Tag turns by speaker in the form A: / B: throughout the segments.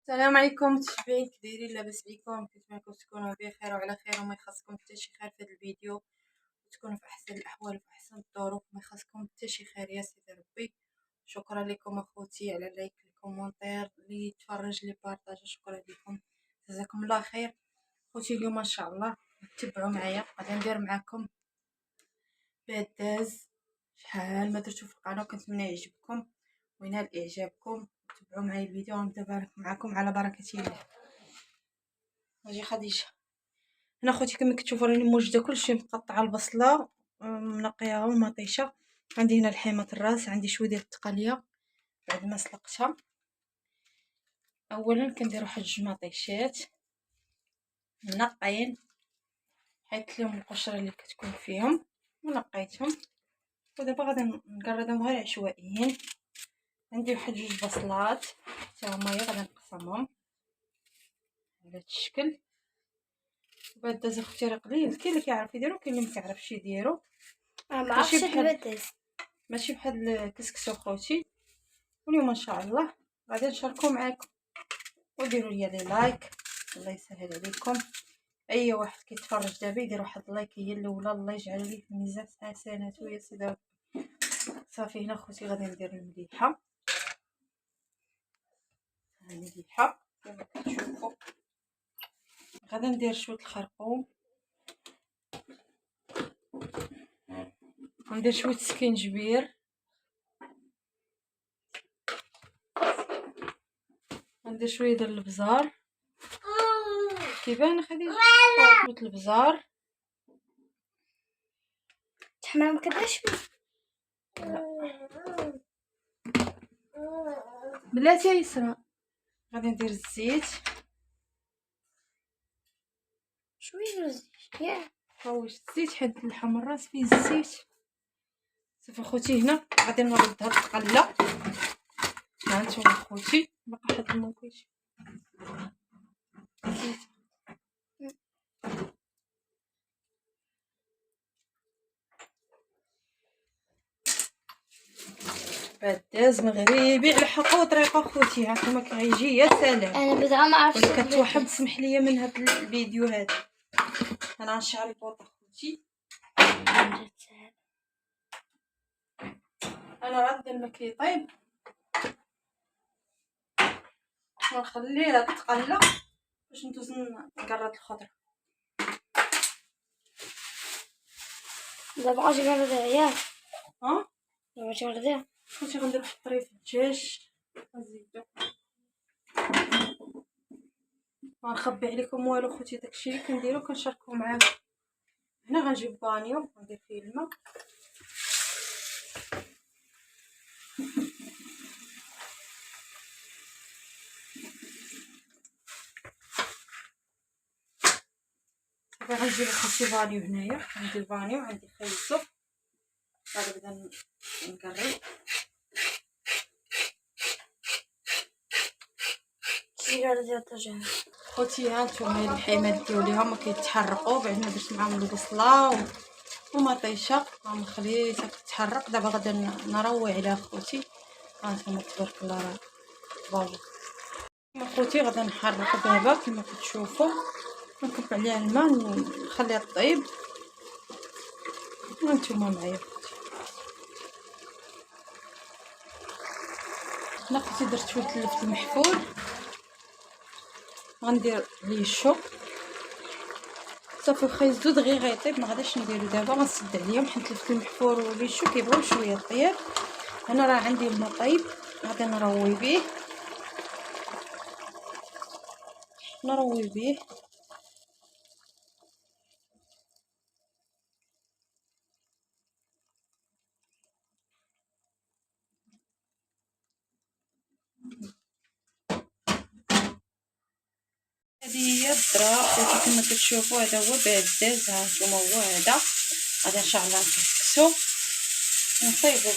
A: السلام عليكم متابعين، كي دايرين؟ لاباس عليكم؟ كنتمنىكم تكونوا بخير وعلى خير وما يخصكم حتى شي خير في هذا الفيديو، وتكونوا في احسن الاحوال وفي احسن الظروف، ما يخصكم حتى شي خير يا سيدي ربي. شكرا لكم اخوتي على اللايك الكومونتير اللي تفرج لي بارطاج، شكرا لكم، جزاكم الله خير اخوتي. اليوم ان شاء الله تبعوا معايا، غادي ندير معكم باداز شحال ما درتو في القناه، كنتمنى يعجبكم وينال اعجابكم. تبعوا معايا الفيديو ونبدا معكم على بركه الله. اجي خديجه هنا خوتي، كما كتشوفوا راني موجده كلشي مقطعه، البصله منقياها ومطيشه، عندي هنا لحيمه الراس، عندي شويه ديال التقليه بعد ما سلقتها. اولا كندير واحد جوج مطيشات منقيين، حيت لهم القشره اللي كتكون فيهم ونقيتهم، ودابا غادي نقردهم غير عشوائيين. عندي واحد جوج بصلات حتى هما غادي نقسمهم على هذا الشكل. باداز اختي راه قليل، كاين اللي كيعرف يديرو كاين اللي ما كيعرفش يديرو،
B: ما عرفتش الباداز
A: ماشي بحال الكسكسو خوتي. واليوم ان شاء الله غادي نشاركو معاكم، وديروا لي لايك، الله يسهل عليكم. اي واحد كيتفرج دابا يدير واحد اللايك هي الاولى، الله يجعل لي في ميزان حسناته يا سيدي ربي. صافي هنا خوتي غادي ندير المليحه، المليحه كما كتشوفوا. غادي ندير شويه الخرقوم، غندير شويه سكينجبير، غندير شويه ديال البزار. كيبان خديجه؟ شويه البزار
B: تحمام كداش
A: بلاتي يسرا. غادي ندير الزيت
B: شويه زيت ياك
A: واش الزيت حيت اللحم الراس فيه الزيت. صافي خوتي هنا غادي نرد هاد التقله، ها نتوما خوتي باقا حد الموكيش باداز مغربي على حق وطريقه خوتي، ها نتوما كيجي يا سلام.
B: انا بزعما ما عرفتش
A: ولا كتوحد تسمح لي من هاد الفيديو هذا. انا غنشعل البوطه خوتي، انا راه الماء كيطيب ونخليه لا تقلى باش ندوز نقرط الخضره.
B: دابا غادي نردها ياك
A: ها
B: دابا غادي نردها
A: خوتي غندير واحد طريف الدجاج نزيدو، ما نخبي عليكم والو خوتي، داكشي اللي كنديرو كنشاركو معاكم. هنا غنجيب بانيو ندير فيه الماء، صافي غنجيب خوتي بانيو هنايا، عندي البانيو عندي خيزو، غادي نبدا نقري.
B: السيجاره ديال الطاجين
A: خوتي ها نتوما هاد الحيمات ديالها ما كيتحرقوا، بعد ما درت معاهم البصله ومطيشه ها خليتها كتحرق. دابا غادي نروي عليها خوتي، ها نتوما تبارك الله راه بابا. خوتي غادي نحرق دابا كما كتشوفوا، نكب عليها الماء نخليها طيب، وانتوما معايا خوتي. هنا خوتي درت شويه اللفت المحفول، غندير ليه الشوك. صافي خيزو دغيا غيطيب، ما غاديش نديرو دابا، غنسد عليهم حيت اللفت المحفول ولي الشوك كيبغيو شويه طياب. هنا راه عندي الماء طيب، غادي نروي به نروي به. هذه هي الذره كما كتشوفوا، هذا هو باداز، ها نتوما هو هذا. غادي ان شاء الله نكسكسو ونطيبو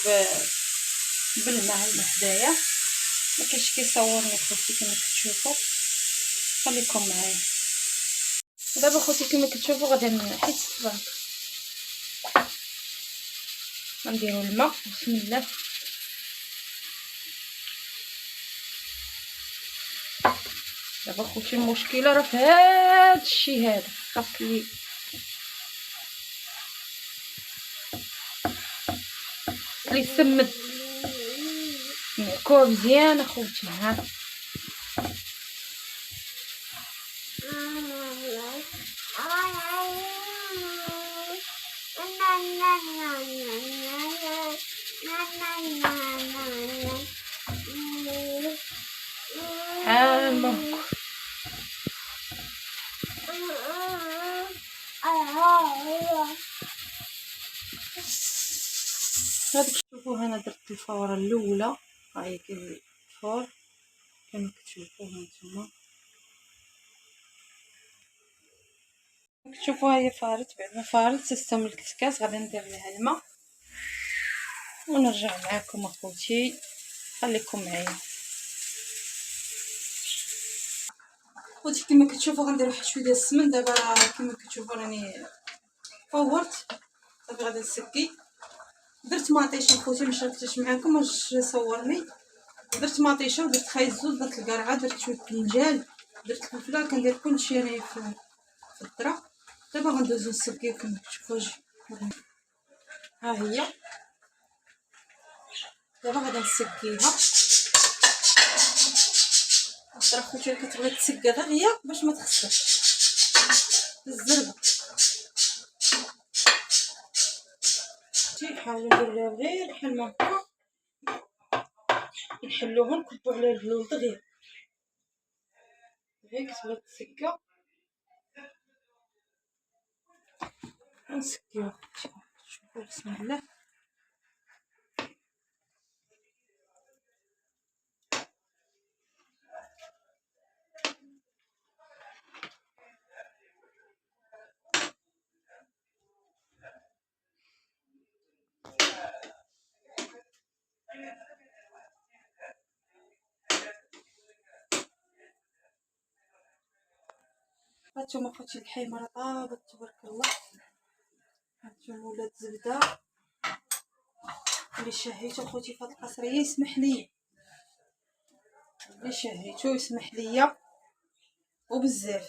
A: بالماء هنا حدايا، ما كاينش كيصورني خوتي كما كتشوفوا، خليكم معايا. ودابا خوتي كما كتشوفوا غادي نحيد الصباط، غنديروا الماء بسم الله. دابا خوتي المشكله راه في هاد الشيء هذا، خاص لي يسمد نعكوه مزيان اخوتي. ها حال ماكو هادي كتشوفوها. انا درت الفوره الاولى، ها هي كاين الفور كما كتشوفوها نتوما. كتشوفوها هي فارت. بعد ما فارت سستم الكسكاس غادي ندير لها الماء ونرجع معاكم اخوتي، خليكم معايا خوتي. كما كتشوفوا غندير واحد شويه ديال السمن. دابا كما كتشوفوا راني فورت صافي غادي نسكي. درت مطيشه خوتي، ما شاركتش معاكم واش صورني. درت مطيشه ودرت خيزو، درت القرعه، درت شويه الفنجان، درت الفلفله، كندير كلشي انا في الدرا. دابا غندوزو نسكيو كما كتشوفوا. ها هي دابا غادي نسكيها. الدرا خوتي كتبغي تسكى دغيا باش ما تخسرش الزربه. نحاولوا ندير لها غير بحال هكا، نحلوها نكبوا على البلول دغيا غير كتبغي تسكى نسكيوها. شوفوا بسم الله. هانتوما خوتي الحيمه راه طابت تبارك الله. هانتوما ولات زبده. اللي شهيتو خوتي في هاد القصريه يسمح لي، اللي شهيتو يسمح ليا وبزاف.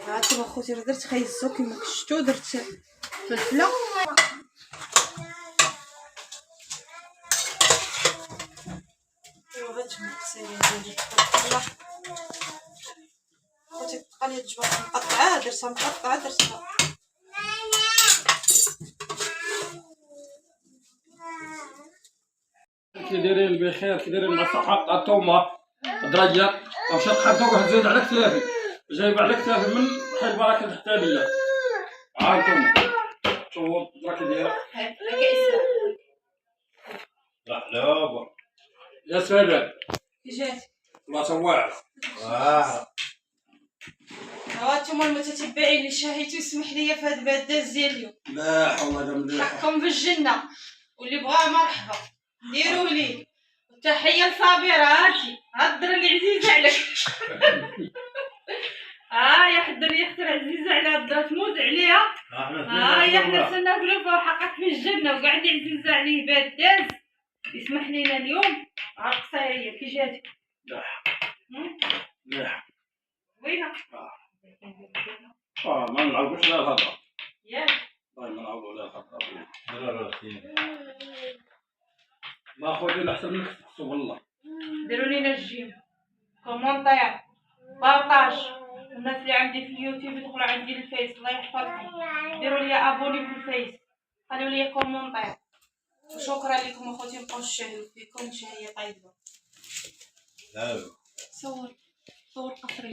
A: هانتوما خوتي راه درت خيزو كما شفتو، درت فلفله وغتجمع السيرين ديالي تبارك الله. خوتي تبقى لي الجبر مقطعه، درتها مقطعه، درتها
C: كي دايرين بخير، كي دايرين مع الصحة تاع التومة درجة مشات خدوك وزيد على كتافي، جايب على كتافي من حي البركة التحتانية. ها انتوما شوفوا الدرا كي دايرة. لا لا يا سلام
A: كي جات
C: بلاصة واعرة.
A: هانتوما المتتبعين اللي شهيتو يسمح لي في هاد البداز ديال اليوم.
C: لا حول ولا قوة.
A: حقكم في الجنه، واللي بغا مرحبا ديروا لي. تحيه لصابره. هاتي هاد الدرا اللي عزيزه عليك. يا حضر يا اختي عزيزه على الدرا تموت عليها. يا حنا سنا نقولوا حقك في الجنه وكاع اللي عزيزه عليه باداز يسمح لينا اليوم. قصيريه كي جاتك.
C: مليح.
A: وينه؟
C: ما نعرفوش على الهضرة.
A: ياك
C: والله ما نعرفو على الهضرة. ما خويا احسن منك تحسب والله.
A: ديروا لينا الجيم، كومونتير، بارطاج. الناس اللي عندي في اليوتيوب يدخلوا عندي الفيس الله يحفظكم، ديروا لي ابوني في الفيس، خليوا لي كومونتير. وشكرا لكم اخوتي، بقاو تشاهدوا فيكم شهيه طيبه. صور قصري.